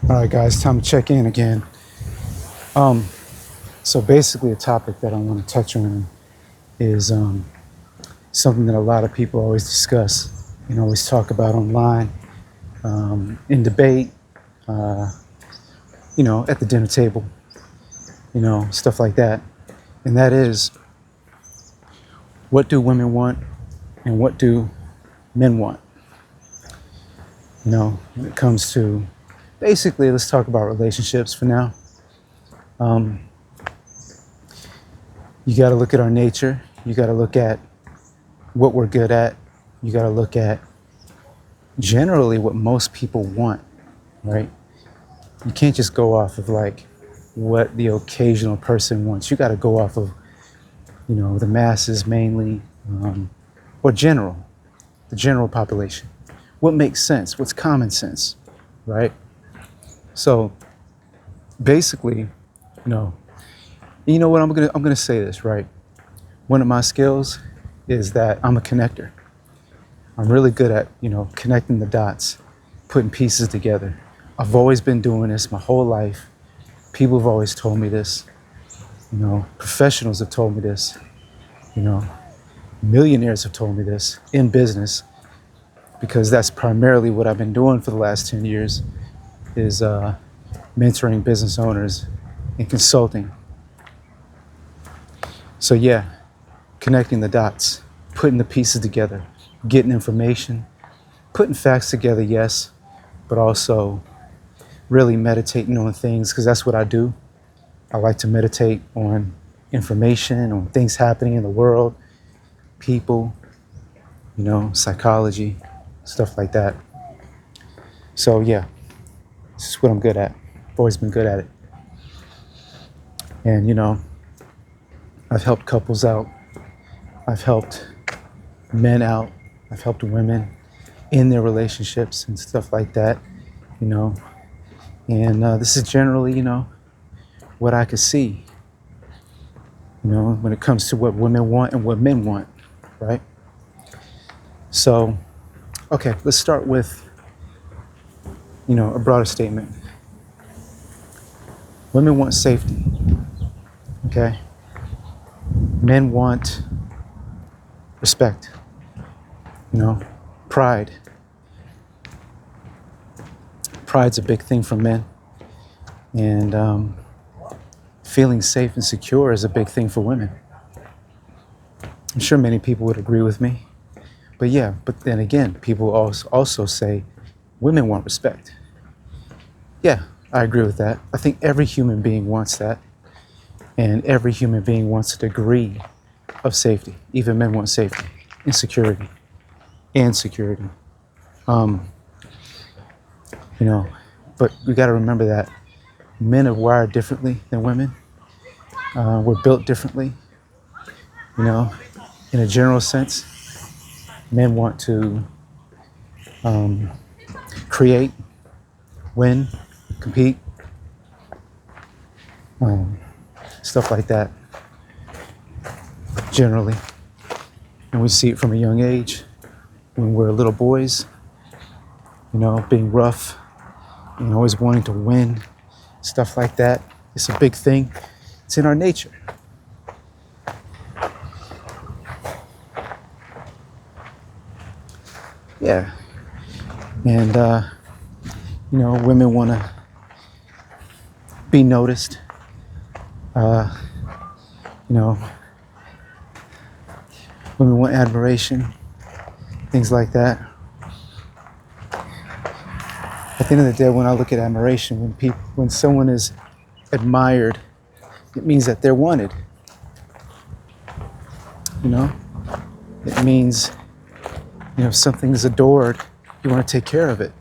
All right, guys, time to check in again. Um, so basically, a topic that I want to touch on is something that a lot of people always discuss and always talk about online, in debate, uh, at the dinner table, stuff like that. And that is, what do women want and what do men want? When it comes to basically, let's talk about relationships for now. Um, you got to look at our nature. You got to look at what we're good at. You got to look at generally what most people want, right? You can't just go off of like what the occasional person wants. You got to go off of, the masses mainly, or the general population. What makes sense? What's common sense, right? So basically, you know what, I'm gonna say this, right? One of my skills is that I'm a connector. I'm really good at, connecting the dots, putting pieces together. I've always been doing this my whole life. People have always told me this. Professionals have told me this. Millionaires have told me this in business, because that's primarily what I've been doing for the last 10 years is mentoring business owners and consulting. So yeah, connecting the dots, putting the pieces together, getting information, putting facts together, yes, but also really meditating on things, because that's what I do. I like to meditate on information, on things happening in the world, people, psychology, stuff like that. So yeah, this is what I'm good at. I've always been good at it. And I've helped couples out. I've helped men out. I've helped women in their relationships and stuff like that, And this is generally, what I could see, when it comes to what women want and what men want, right? So, okay, let's start with, a broader statement. Women want safety, okay? Men want respect, pride. Pride's a big thing for men. And feeling safe and secure is a big thing for women. I'm sure many people would agree with me. But yeah, but then again, people also say women want respect. Yeah, I agree with that. I think every human being wants that. And every human being wants a degree of safety. Even men want safety and security. But we got to remember that men are wired differently than women. We're built differently, in a general sense. Men want to create, win, compete, stuff like that, generally. And we see it from a young age when we're little boys, being rough and always wanting to win, stuff like that. It's a big thing. It's in our nature. Yeah. And, women want to be noticed. Women want admiration, things like that. At the end of the day, when I look at admiration, when someone is admired, it means that they're wanted. It means, if something is adored, you want to take care of it.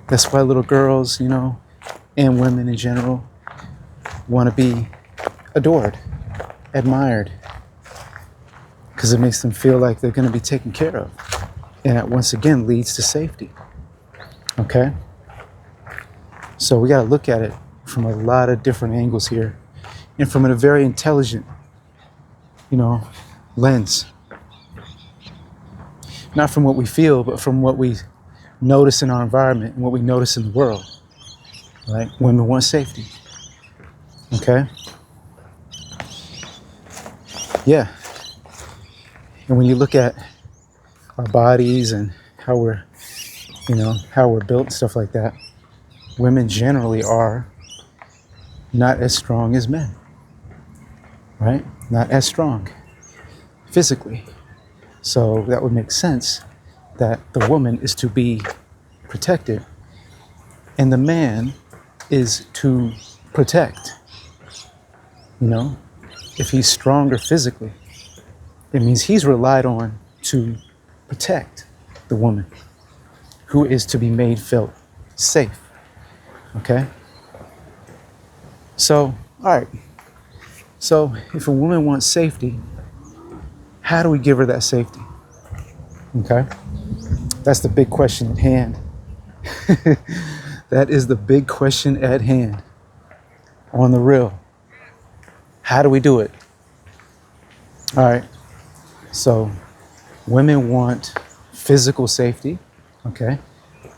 That's why little girls, and women in general want to be adored, admired, because it makes them feel like they're going to be taken care of. And that once again leads to safety. Okay? So we got to look at it from a lot of different angles here, and from a very intelligent, lens. Not from what we feel, but from what we notice in our environment and what we notice in the world, right? Women want safety, okay? Yeah. And when you look at our bodies and how we're, how we're built and stuff like that, women generally are not as strong as men, right? Not as strong physically. So that would make sense that the woman is to be protected and the man is to protect. If he's stronger physically, it means he's relied on to protect the woman who is to be made felt safe. Okay? So, all right. So if a woman wants safety, how do we give her that safety? Okay? That's the big question at hand. That is the big question at hand. On the real. How do we do it? All right. So women want physical safety. Okay?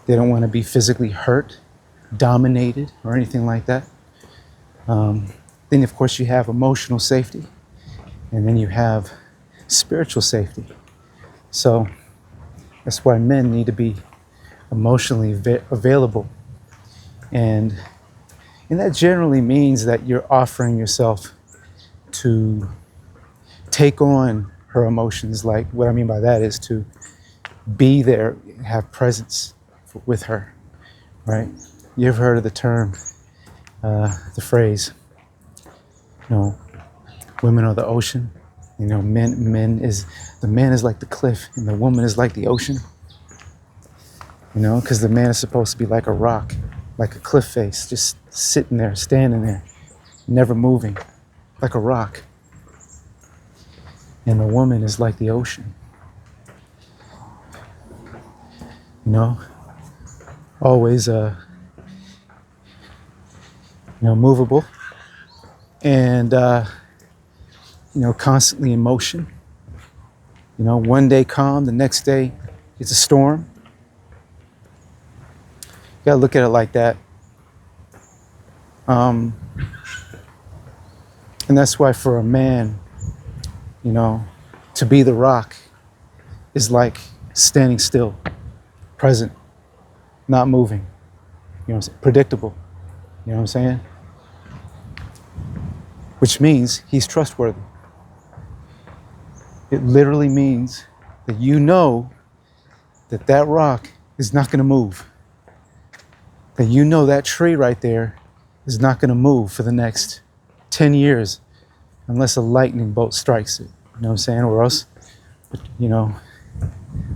They don't want to be physically hurt, dominated, or anything like that. Then, of course, you have emotional safety. And then you have spiritual safety. So that's why men need to be emotionally available. And that generally means that you're offering yourself to take on her emotions. Like, what I mean by that is to be there, have presence with her, right? You ever heard of the term, the phrase, women are the ocean? The man is like the cliff and the woman is like the ocean. Because the man is supposed to be like a rock, like a cliff face, just sitting there, standing there, never moving, like a rock. And the woman is like the ocean. Always, movable and, constantly in motion. One day calm, the next day it's a storm. You gotta look at it like that. And that's why for a man, to be the rock is like standing still, present, not moving, predictable, you know what I'm saying? Which means he's trustworthy. It literally means that that rock is not going to move. That that tree right there is not going to move for the next 10 years unless a lightning bolt strikes it. You know what I'm saying? Or else,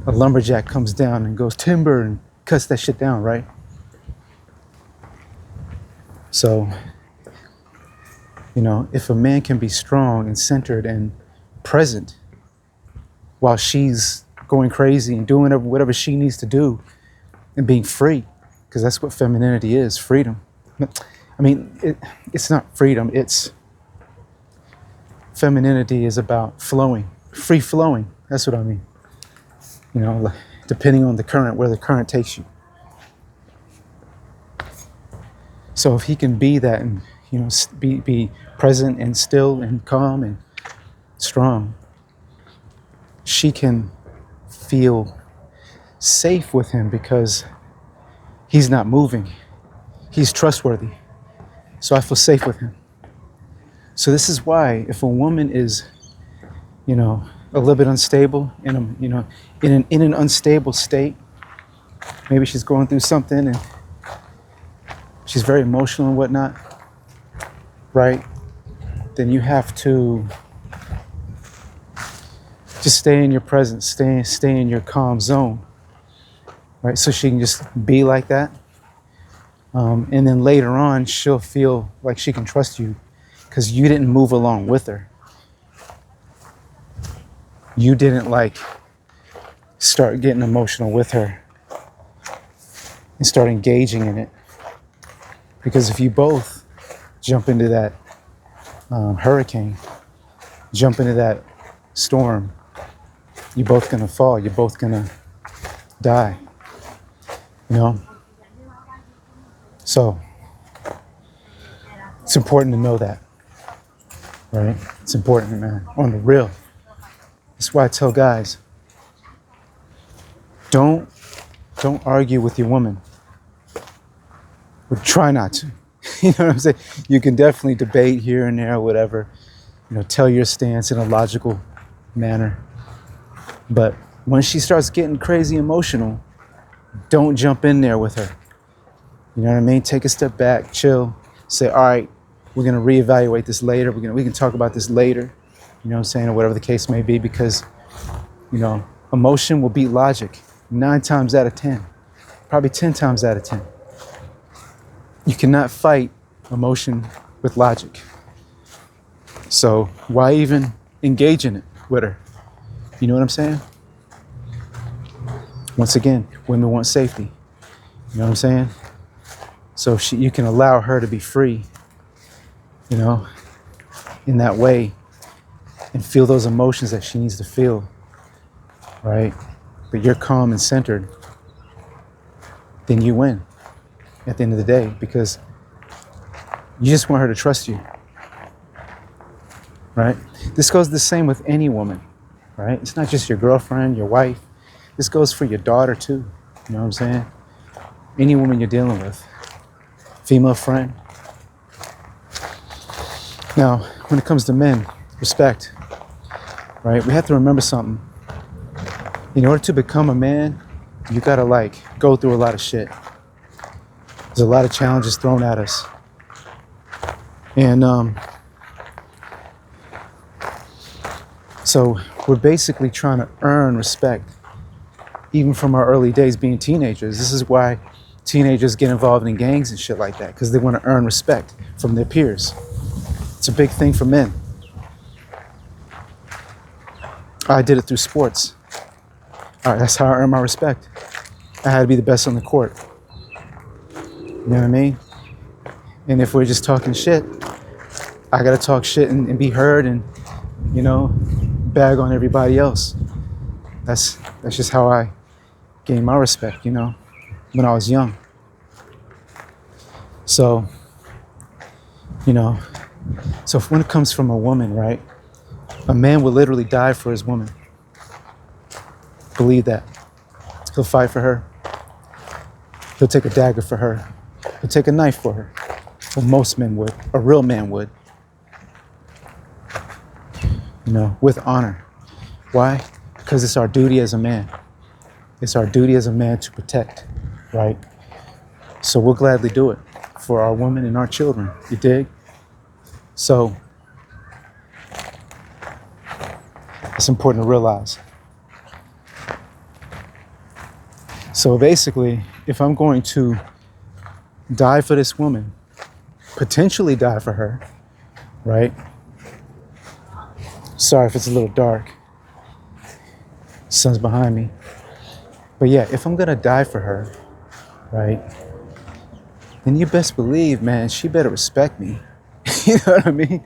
a lumberjack comes down and goes timber and cuts that shit down, right? So, if a man can be strong and centered and present while she's going crazy and doing whatever she needs to do and being free, because that's what femininity is, freedom. I mean, it's not freedom, femininity is about flowing, free flowing. That's what I mean. Depending on the current, where the current takes you. So if he can be that and, be present and still and calm and strong, she can feel safe with him because he's not moving. He's trustworthy. So I feel safe with him. So this is why if a woman is, a little bit unstable in an unstable state, maybe she's going through something and she's very emotional and whatnot, right? Then you have to just stay in your presence, stay in your calm zone, right? So she can just be like that. And then later on, she'll feel like she can trust you because you didn't move along with her. You didn't start getting emotional with her and start engaging in it. Because if you both jump into that hurricane, jump into that storm, you're both gonna fall, you're both gonna die. you know? So it's important to know that, right? It's important, man, on the real. That's why I tell guys, don't argue with your woman. Or try not to. You know what I'm saying? You can definitely debate here and there or whatever, tell your stance in a logical manner. But when she starts getting crazy emotional, don't jump in there with her. You know what I mean? Take a step back, chill, say, all right, we're gonna reevaluate this later. We can talk about this later, you know what I'm saying, or whatever the case may be, because, emotion will beat logic 9 times out of 10, probably 10 times out of 10. You cannot fight emotion with logic. So why even engage in it with her? You know what I'm saying? Once again, women want safety. You know what I'm saying? So you can allow her to be free, in that way, and feel those emotions that she needs to feel, right? But you're calm and centered, then you win at the end of the day, because you just want her to trust you, right? This goes the same with any woman, right? It's not just your girlfriend, your wife. This goes for your daughter too. You know what I'm saying? Any woman you're dealing with, female friend. Now, when it comes to men, respect, right? We have to remember something. In order to become a man, you gotta go through a lot of shit. There's a lot of challenges thrown at us. And so we're basically trying to earn respect, even from our early days being teenagers. This is why teenagers get involved in gangs and shit like that, because they want to earn respect from their peers. It's a big thing for men. I did it through sports. All right, that's how I earned my respect. I had to be the best on the court. You know what I mean? And if we're just talking shit, I gotta talk shit and be heard and, bag on everybody else. That's just how I gained my respect, when I was young. So, so when it comes from a woman, right? A man will literally die for his woman. Believe that. He'll fight for her. He'll take a dagger for her. He'll take a knife for her. Well, most men would. A real man would. With honor. Why? Because it's our duty as a man. It's our duty as a man to protect, right? So we'll gladly do it for our women and our children. You dig? So it's important to realize. So basically, if I'm going to die for this woman, potentially die for her, right? Sorry if it's a little dark. Sun's behind me. But yeah, if I'm gonna die for her, right, then you best believe, man, she better respect me. You know what I mean?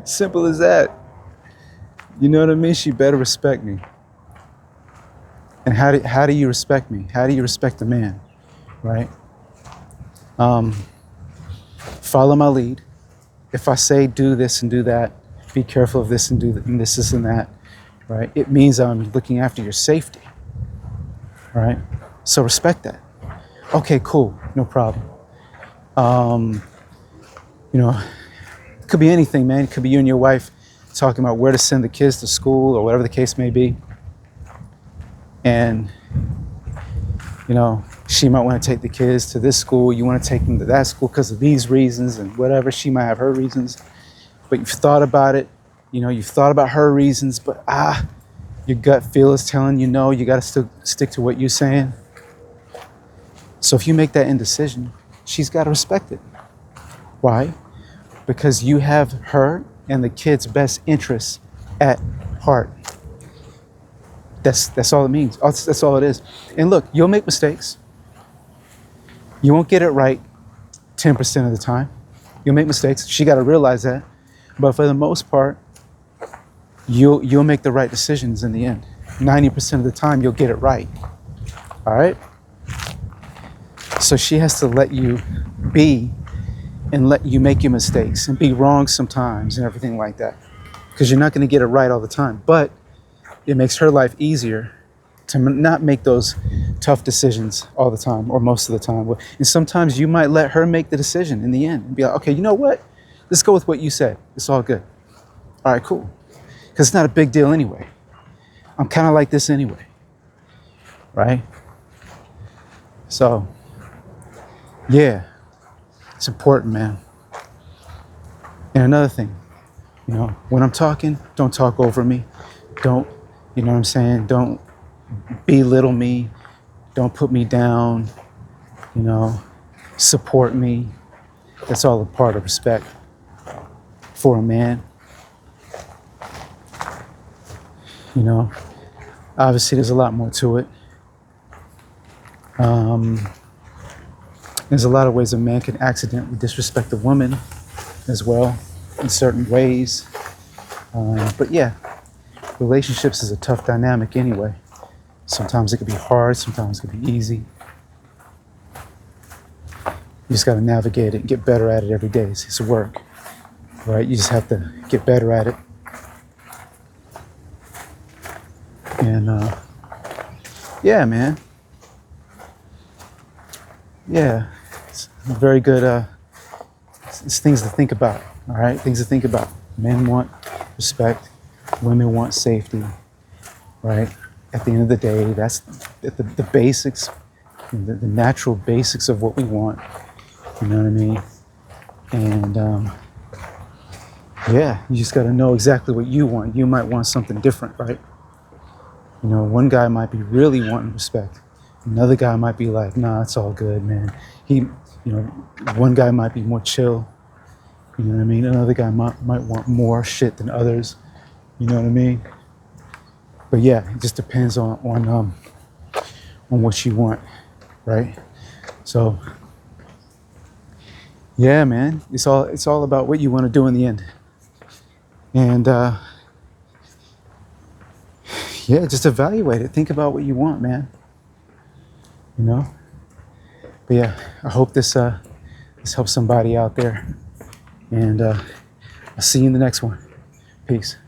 Simple as that. You know what I mean? She better respect me. And how do you respect me? How do you respect a man, right? Follow my lead. If I say do this and do that, be careful of this and do this and that, right? It means I'm looking after your safety, right? So respect that. Okay, cool, no problem. It could be anything, man. It could be you and your wife talking about where to send the kids to school or whatever the case may be. And, she might want to take the kids to this school. You want to take them to that school because of these reasons and whatever. She might have her reasons. But you've thought about it. You've thought about her reasons, but your gut feel is telling you no, you got to still stick to what you're saying. So if you make that indecision, she's got to respect it. Why? Because you have her and the kid's best interests at heart. That's all it means. That's all it is. And look, you'll make mistakes. You won't get it right 10% of the time. You'll make mistakes. She got to realize that. But for the most part, you'll make the right decisions in the end. 90% of the time, you'll get it right. All right? So she has to let you be and let you make your mistakes and be wrong sometimes and everything like that. Because you're not going to get it right all the time. But it makes her life easier to not make those tough decisions all the time or most of the time. And sometimes you might let her make the decision in the end and be like, okay, you know what? Let's go with what you said. It's all good. All right, cool. Because it's not a big deal anyway. I'm kind of like this anyway. Right? So, yeah, it's important, man. And another thing, when I'm talking, don't talk over me. Don't, you know what I'm saying? Don't belittle me. Don't put me down. Support me. That's all a part of respect for a man. Obviously there's a lot more to it. There's a lot of ways a man can accidentally disrespect a woman as well in certain ways. But yeah, relationships is a tough dynamic anyway. Sometimes it can be hard, sometimes it can be easy. You just got to navigate it and get better at it every day. It's work, right? You just have to get better at it. And yeah, man. Yeah, it's very good. It's things to think about, all right? Things to think about. Men want respect. Women want safety, right? At the end of the day, that's the basics, the natural basics of what we want. You know what I mean? And yeah, you just got to know exactly what you want. You might want something different, right? One guy might be really wanting respect. Another guy might be like, nah, it's all good, man. One guy might be more chill. You know what I mean? Another guy might want more shit than others. You know what I mean? But yeah, it just depends on what you want, right? So yeah, man, it's all about what you want to do in the end. And yeah, just evaluate it. Think about what you want, man. But yeah, I hope this helps somebody out there. And I'll see you in the next one. Peace.